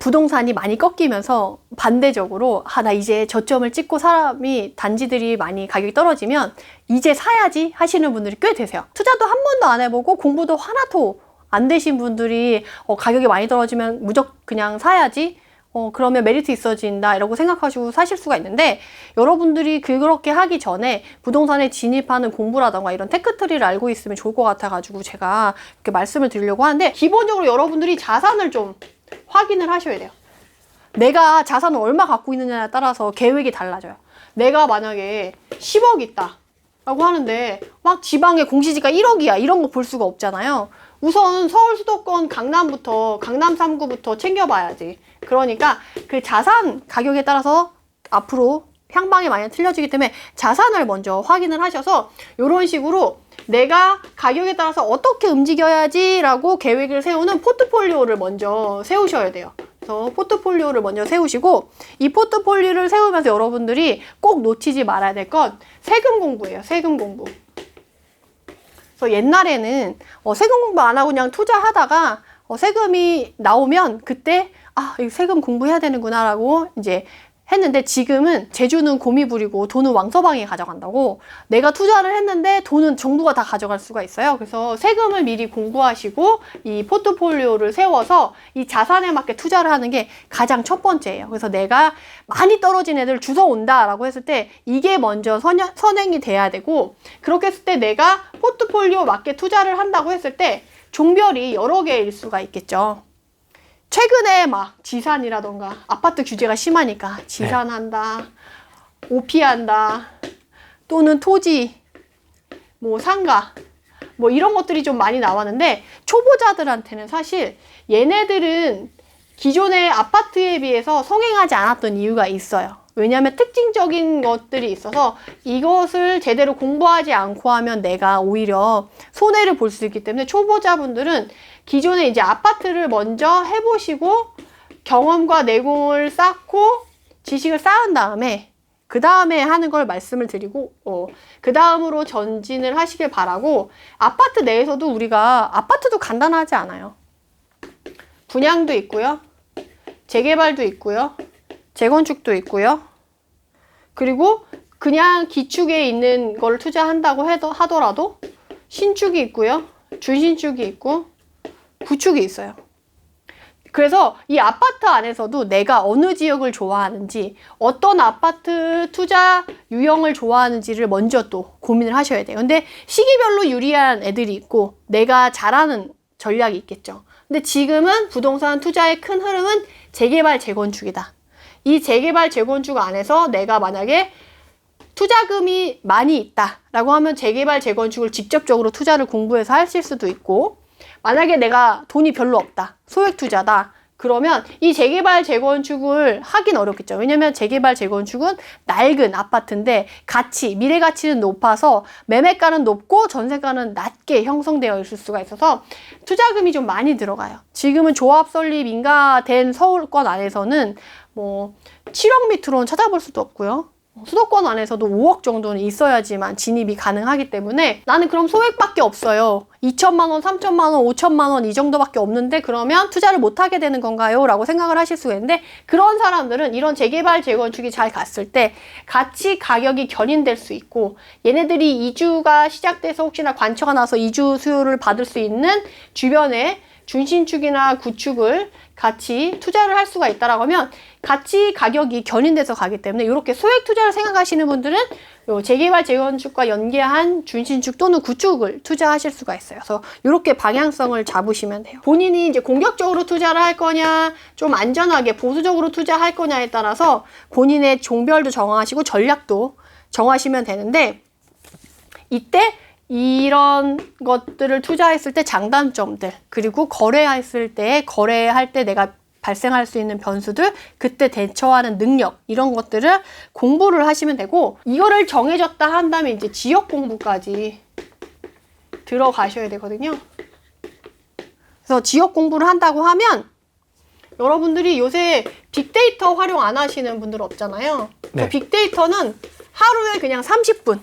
부동산이 많이 꺾이면서 반대적으로 나 이제 저점을 찍고 사람이 단지들이 많이 가격이 떨어지면 이제 사야지 하시는 분들이 꽤 되세요. 투자도 한 번도 안 해보고 공부도 하나도 안 되신 분들이 가격이 많이 떨어지면 무조건 그냥 사야지, 그러면 메리트 있어진다 이라고 생각하시고 사실 수가 있는데, 여러분들이 그렇게 하기 전에 부동산에 진입하는 공부라던가 이런 테크트리를 알고 있으면 좋을 것 같아가지고 제가 이렇게 말씀을 드리려고 하는데, 기본적으로 여러분들이 자산을 좀 확인을 하셔야 돼요. 내가 자산을 얼마 갖고 있느냐에 따라서 계획이 달라져요. 내가 만약에 10억 있다 라고 하는데 막 지방에 공시지가 1억이야 이런 거 볼 수가 없잖아요. 우선 서울 수도권 강남 3구부터 챙겨봐야지. 그러니까 그 자산 가격에 따라서 앞으로 향방이 많이 틀려지기 때문에 자산을 먼저 확인을 하셔서 이런 식으로 내가 가격에 따라서 어떻게 움직여야지 라고 계획을 세우는 포트폴리오를 먼저 세우셔야 돼요. 그래서 포트폴리오를 먼저 세우시고, 이 포트폴리오를 세우면서 여러분들이 꼭 놓치지 말아야 될 건 세금 공부예요. 세금 공부. 그래서 옛날에는 세금 공부 안 하고 그냥 투자하다가 세금이 나오면 그때 이 세금 공부해야 되는구나 라고 이제 했는데, 지금은 재주는 곰이 부리고 돈은 왕서방이 가져간다고, 내가 투자를 했는데 돈은 정부가 다 가져갈 수가 있어요. 그래서 세금을 미리 공부하시고 이 포트폴리오를 세워서 이 자산에 맞게 투자를 하는 게 가장 첫 번째예요. 그래서 내가 많이 떨어진 애들 주워온다 라고 했을 때 이게 먼저 선행이 돼야 되고, 그렇게 했을 때 내가 포트폴리오 맞게 투자를 한다고 했을 때 종별이 여러 개일 수가 있겠죠. 최근에 막 지산이라던가 아파트 규제가 심하니까 지산한다, 오피한다, 또는 토지, 상가, 이런 것들이 좀 많이 나왔는데, 초보자들한테는 사실 얘네들은 기존의 아파트에 비해서 성행하지 않았던 이유가 있어요. 왜냐하면 특징적인 것들이 있어서 이것을 제대로 공부하지 않고 하면 내가 오히려 손해를 볼 수 있기 때문에, 초보자분들은 기존에 이제 아파트를 먼저 해보시고 경험과 내공을 쌓고 지식을 쌓은 다음에 그 다음에 하는 걸 말씀을 드리고, 그 다음으로 전진을 하시길 바라고, 아파트 내에서도 우리가 아파트도 간단하지 않아요. 분양도 있고요, 재개발도 있고요, 재건축도 있고요, 그리고 그냥 기축에 있는 걸 투자한다고 하더라도 신축이 있고요, 준신축이 있고 구축이 있어요. 그래서 이 아파트 안에서도 내가 어느 지역을 좋아하는지, 어떤 아파트 투자 유형을 좋아하는지를 먼저 또 고민을 하셔야 돼요. 근데 시기별로 유리한 애들이 있고 내가 잘하는 전략이 있겠죠. 근데 지금은 부동산 투자의 큰 흐름은 재개발, 재건축이다. 이 재개발, 재건축 안에서 내가 만약에 투자금이 많이 있다라고 하면 재개발, 재건축을 직접적으로 투자를 공부해서 하실 수도 있고, 만약에 내가 돈이 별로 없다, 소액 투자다, 그러면 이 재개발, 재건축을 하긴 어렵겠죠. 왜냐면 재개발, 재건축은 낡은 아파트인데 미래 가치는 높아서 매매가는 높고 전세가는 낮게 형성되어 있을 수가 있어서 투자금이 좀 많이 들어가요. 지금은 조합 설립 인가된 서울권 안에서는 7억 밑으로는 찾아볼 수도 없고요. 수도권 안에서도 5억 정도는 있어야지만 진입이 가능하기 때문에, 나는 그럼 소액밖에 없어요, 2천만 원, 3천만 원, 5천만 원 이 정도밖에 없는데 그러면 투자를 못 하게 되는 건가요? 라고 생각을 하실 수가 있는데, 그런 사람들은 이런 재개발, 재건축이 잘 갔을 때 같이 가격이 견인될 수 있고, 얘네들이 이주가 시작돼서 혹시나 관처가 나서 이주 수요를 받을 수 있는 주변에 준신축이나 구축을 같이 투자를 할 수가 있다라고 하면 같이 가격이 견인돼서 가기 때문에, 이렇게 소액 투자를 생각하시는 분들은 요 재개발, 재건축과 연계한 준신축 또는 구축을 투자하실 수가 있어요. 그래서 이렇게 방향성을 잡으시면 돼요. 본인이 이제 공격적으로 투자를 할 거냐, 좀 안전하게 보수적으로 투자할 거냐에 따라서 본인의 종별도 정하시고 전략도 정하시면 되는데, 이때 이런 것들을 투자했을 때 장단점들, 그리고 거래할 때 내가 발생할 수 있는 변수들, 그때 대처하는 능력, 이런 것들을 공부를 하시면 되고, 이거를 정해졌다 한 다음에 이제 지역 공부까지 들어가셔야 되거든요. 그래서 지역 공부를 한다고 하면, 여러분들이 요새 빅데이터 활용 안 하시는 분들 없잖아요. 네. 빅데이터는 하루에 그냥 30분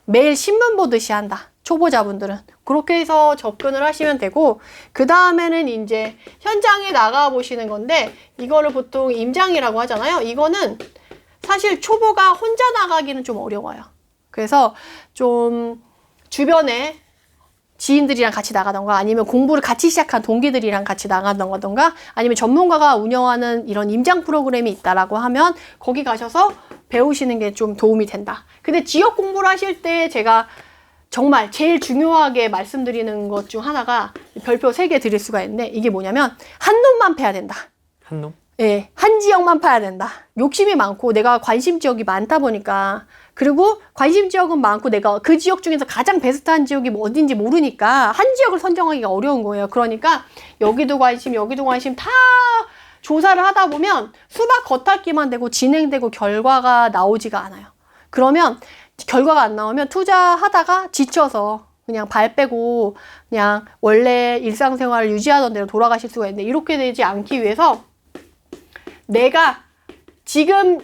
매일 신문 보듯이 한다, 초보자분들은. 그렇게 해서 접근을 하시면 되고, 그 다음에는 이제 현장에 나가 보시는 건데, 이거를 보통 임장이라고 하잖아요. 이거는 사실 초보가 혼자 나가기는 좀 어려워요. 그래서 좀 주변에 지인들이랑 같이 나가던가, 아니면 공부를 같이 시작한 동기들이랑 같이 나가던가, 아니면 전문가가 운영하는 이런 임장 프로그램이 있다라고 하면 거기 가셔서 배우시는 게 좀 도움이 된다. 근데 지역 공부를 하실 때 제가 정말 제일 중요하게 말씀드리는 것 중 하나가 별표 3개 드릴 수가 있는데, 이게 뭐냐면 한 놈만 패야 된다. 한 놈? 예, 한 지역만 파야 된다. 욕심이 많고 내가 관심 지역이 많다 보니까, 그리고 관심 지역은 많고 내가 그 지역 중에서 가장 베스트한 지역이 뭐 어딘지 모르니까 한 지역을 선정하기가 어려운 거예요. 그러니까 여기도 관심, 여기도 관심 다 조사를 하다 보면 수박 겉핥기만 되고 진행되고 결과가 나오지가 않아요. 그러면 결과가 안 나오면 투자하다가 지쳐서 그냥 발 빼고 그냥 원래 일상생활을 유지하던 대로 돌아가실 수가 있는데, 이렇게 되지 않기 위해서 내가 지금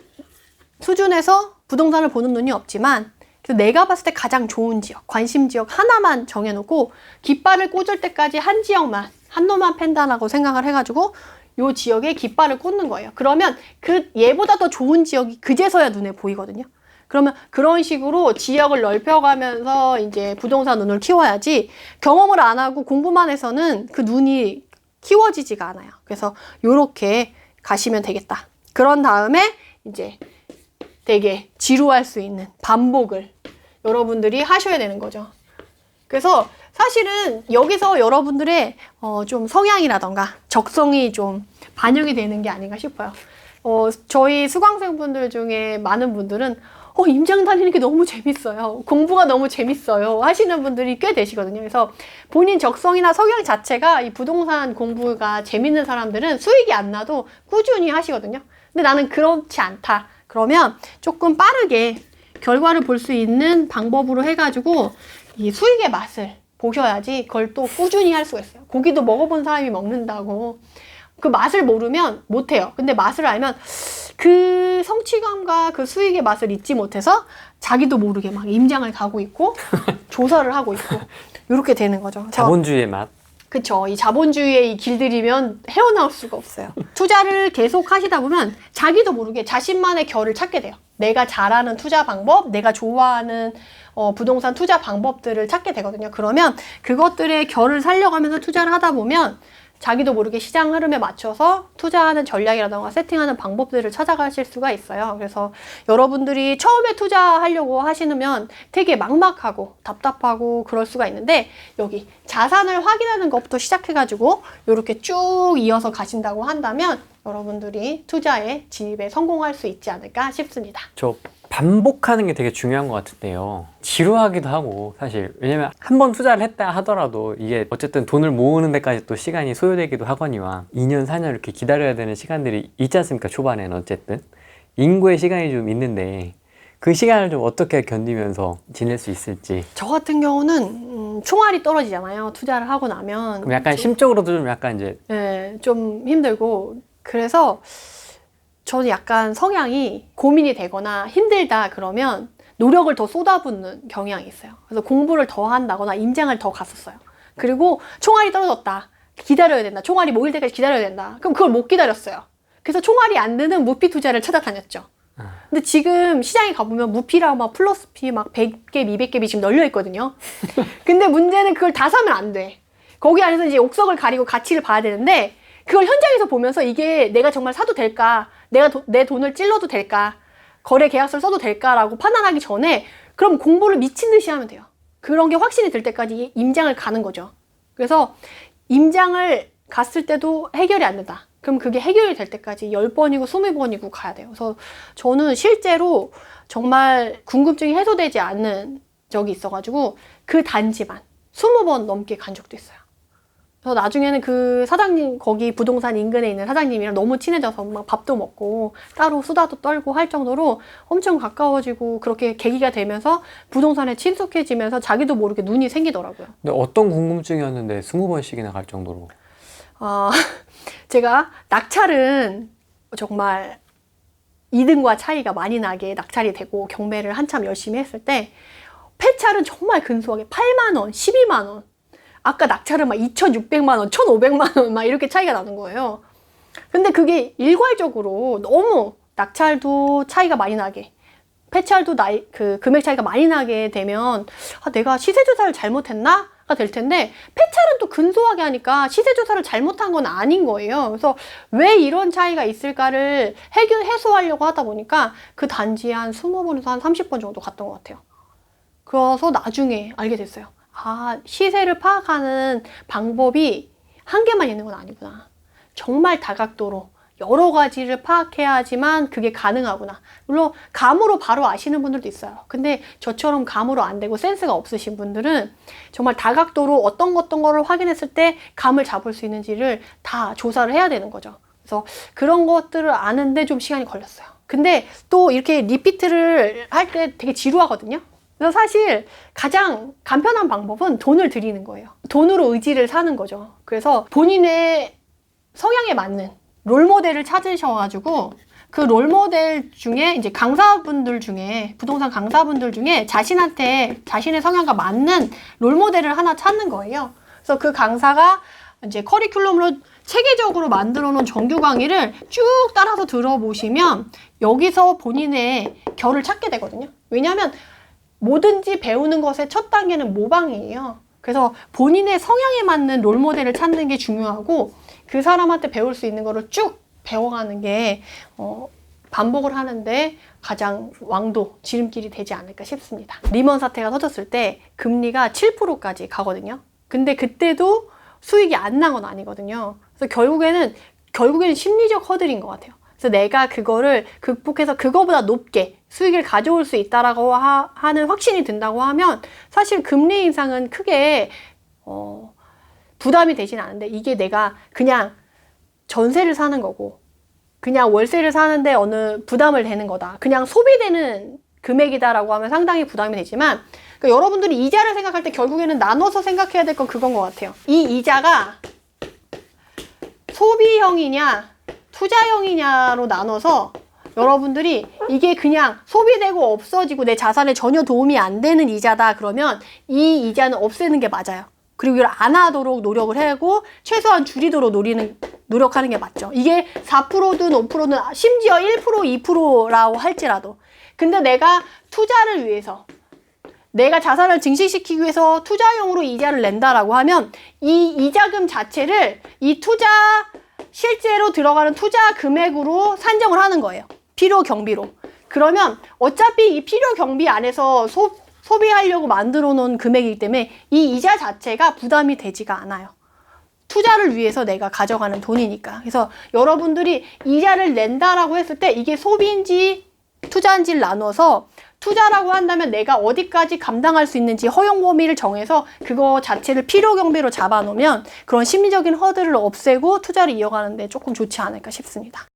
수준에서 부동산을 보는 눈이 없지만, 내가 봤을 때 가장 좋은 지역, 관심 지역 하나만 정해놓고 깃발을 꽂을 때까지 한 지역만, 한 놈만 팬다라고 생각을 해가지고 요 지역에 깃발을 꽂는 거예요. 그러면 그 얘보다 더 좋은 지역이 그제서야 눈에 보이거든요. 그러면 그런 식으로 지역을 넓혀가면서 이제 부동산 눈을 키워야지, 경험을 안 하고 공부만 해서는 그 눈이 키워지지가 않아요. 그래서 요렇게 가시면 되겠다. 그런 다음에 이제 되게 지루할 수 있는 반복을 여러분들이 하셔야 되는 거죠. 그래서 사실은 여기서 여러분들의 좀 성향이라던가 적성이 좀 반영이 되는 게 아닌가 싶어요. 저희 수강생분들 중에 많은 분들은 임장 다니는 게 너무 재밌어요, 공부가 너무 재밌어요 하시는 분들이 꽤 되시거든요. 그래서 본인 적성이나 성향 자체가 이 부동산 공부가 재밌는 사람들은 수익이 안 나도 꾸준히 하시거든요. 근데 나는 그렇지 않다. 그러면 조금 빠르게 결과를 볼 수 있는 방법으로 해가지고 이 수익의 맛을 보셔야지 그걸 또 꾸준히 할 수가 있어요. 고기도 먹어본 사람이 먹는다고. 그 맛을 모르면 못해요. 근데 맛을 알면 그 성취감과 그 수익의 맛을 잊지 못해서 자기도 모르게 막 임장을 가고 있고 조사를 하고 있고 이렇게 되는 거죠. 자본주의의 맛. 그쵸. 이 자본주의의 이 길들이면 헤어나올 수가 없어요. 투자를 계속 하시다 보면 자기도 모르게 자신만의 결을 찾게 돼요. 내가 잘하는 투자 방법, 내가 좋아하는 부동산 투자 방법들을 찾게 되거든요. 그러면 그것들의 결을 살려가면서 투자를 하다 보면 자기도 모르게 시장 흐름에 맞춰서 투자하는 전략이라던가 세팅하는 방법들을 찾아가실 수가 있어요. 그래서 여러분들이 처음에 투자하려고 하시면 되게 막막하고 답답하고 그럴 수가 있는데, 여기 자산을 확인하는 것부터 시작해가지고 이렇게 쭉 이어서 가신다고 한다면 여러분들이 투자에 진입에 성공할 수 있지 않을까 싶습니다. 저 반복하는 게 되게 중요한 것 같은데요. 지루하기도 하고, 사실 왜냐면 한 번 투자를 했다 하더라도 이게 어쨌든 돈을 모으는 데까지 또 시간이 소요되기도 하거니와 2년 4년 이렇게 기다려야 되는 시간들이 있지 않습니까? 초반에는 어쨌든 인구의 시간이 좀 있는데 그 시간을 좀 어떻게 견디면서 지낼 수 있을지. 저 같은 경우는 총알이 떨어지잖아요, 투자를 하고 나면. 그럼 약간 심적으로도 좀 약간 이제 좀 힘들고, 그래서 저는 약간 성향이 고민이 되거나 힘들다 그러면 노력을 더 쏟아붓는 경향이 있어요. 그래서 공부를 더 한다거나 임장을 더 갔었어요. 그리고 총알이 떨어졌다, 기다려야 된다, 총알이 모일 때까지 기다려야 된다, 그럼 그걸 못 기다렸어요. 그래서 총알이 안 드는 무피 투자를 찾아다녔죠. 근데 지금 시장에 가보면 무피랑 막 플러스피 막 100개, 200개 지금 널려 있거든요. 근데 문제는 그걸 다 사면 안 돼. 거기 안에서 이제 옥석을 가리고 가치를 봐야 되는데, 그걸 현장에서 보면서 이게 내가 정말 사도 될까, 내가 내 돈을 찔러도 될까, 거래 계약서를 써도 될까라고 판단하기 전에 그럼 공부를 미친 듯이 하면 돼요. 그런 게 확신이 들 때까지 임장을 가는 거죠. 그래서 임장을 갔을 때도 해결이 안 된다, 그럼 그게 해결이 될 때까지 10번이고 20번이고 가야 돼요. 그래서 저는 실제로 정말 궁금증이 해소되지 않는 적이 있어가지고 그 단지만 20번 넘게 간 적도 있어요. 그래서 나중에는 그 사장님, 거기 부동산 인근에 있는 사장님이랑 너무 친해져서 막 밥도 먹고 따로 수다도 떨고 할 정도로 엄청 가까워지고, 그렇게 계기가 되면서 부동산에 친숙해지면서 자기도 모르게 눈이 생기더라고요. 근데 어떤 궁금증이었는데 20번씩이나 갈 정도로? 제가 낙찰은 정말 2등과 차이가 많이 나게 낙찰이 되고 경매를 한참 열심히 했을 때, 폐찰은 정말 근소하게 8만 원, 12만 원 아까 낙찰은 막 2,600만 원, 1,500만 원 막 이렇게 차이가 나는 거예요. 근데 그게 일괄적으로 너무 낙찰도 차이가 많이 나게, 폐찰도 그 금액 차이가 많이 나게 되면 내가 시세 조사를 잘못했나? 가 될 텐데, 폐찰은 또 근소하게 하니까 시세 조사를 잘못한 건 아닌 거예요. 그래서 왜 이런 차이가 있을까를 해소하려고 하다 보니까 그 단지에 한 20번에서 한 30번 정도 갔던 것 같아요. 그래서 나중에 알게 됐어요. 시세를 파악하는 방법이 한 개만 있는 건 아니구나. 정말 다각도로 여러 가지를 파악해야지만 그게 가능하구나. 물론 감으로 바로 아시는 분들도 있어요. 근데 저처럼 감으로 안 되고 센스가 없으신 분들은 정말 다각도로 어떤 거를 확인했을 때 감을 잡을 수 있는지를 다 조사를 해야 되는 거죠. 그래서 그런 것들을 아는데 좀 시간이 걸렸어요. 근데 또 이렇게 리피트를 할 때 되게 지루하거든요. 그래서 사실 가장 간편한 방법은 돈을 들이는 거예요. 돈으로 의지를 사는 거죠. 그래서 본인의 성향에 맞는 롤모델을 찾으셔가지고 그 롤모델 중에 이제 강사분들 중에, 부동산 강사분들 중에 자신한테 자신의 성향과 맞는 롤모델을 하나 찾는 거예요. 그래서 그 강사가 이제 커리큘럼으로 체계적으로 만들어 놓은 정규 강의를 쭉 따라서 들어보시면 여기서 본인의 결을 찾게 되거든요. 왜냐하면 뭐든지 배우는 것의 첫 단계는 모방이에요. 그래서 본인의 성향에 맞는 롤모델을 찾는 게 중요하고, 그 사람한테 배울 수 있는 거를 쭉 배워가는 게 반복을 하는데 가장 왕도, 지름길이 되지 않을까 싶습니다. 리먼 사태가 터졌을 때 금리가 7%까지 가거든요. 근데 그때도 수익이 안 난 건 아니거든요. 그래서 결국에는 심리적 허들인 것 같아요. 그래서 내가 그거를 극복해서 그거보다 높게 수익을 가져올 수 있다라고 하는 확신이 든다고 하면 사실 금리 인상은 크게 부담이 되진 않은데, 이게 내가 그냥 전세를 사는 거고 그냥 월세를 사는데 어느 부담을 되는 거다, 그냥 소비되는 금액이다라고 하면 상당히 부담이 되지만, 그러니까 여러분들이 이자를 생각할 때 결국에는 나눠서 생각해야 될 건 그건 것 같아요. 이 이자가 소비형이냐 투자형이냐로 나눠서 여러분들이 이게 그냥 소비되고 없어지고 내 자산에 전혀 도움이 안 되는 이자다 그러면 이 이자는 없애는 게 맞아요. 그리고 이걸 안 하도록 노력을 하고 최소한 줄이도록 노력하는 게 맞죠. 이게 4%든 5%든 심지어 1%, 2%라고 할지라도. 근데 내가 투자를 위해서, 내가 자산을 증식시키기 위해서 투자용으로 이자를 낸다라고 하면 이 이자금 자체를 이 실제로 들어가는 투자 금액으로 산정을 하는 거예요. 필요 경비로. 그러면 어차피 이 필요 경비 안에서 소비하려고 만들어 놓은 금액이기 때문에 이 이자 자체가 부담이 되지가 않아요. 투자를 위해서 내가 가져가는 돈이니까. 그래서 여러분들이 이자를 낸다라고 했을 때 이게 소비인지 투자인지를 나눠서, 투자라고 한다면 내가 어디까지 감당할 수 있는지 허용 범위를 정해서 그거 자체를 필요 경비로 잡아놓으면 그런 심리적인 허들을 없애고 투자를 이어가는데 조금 좋지 않을까 싶습니다.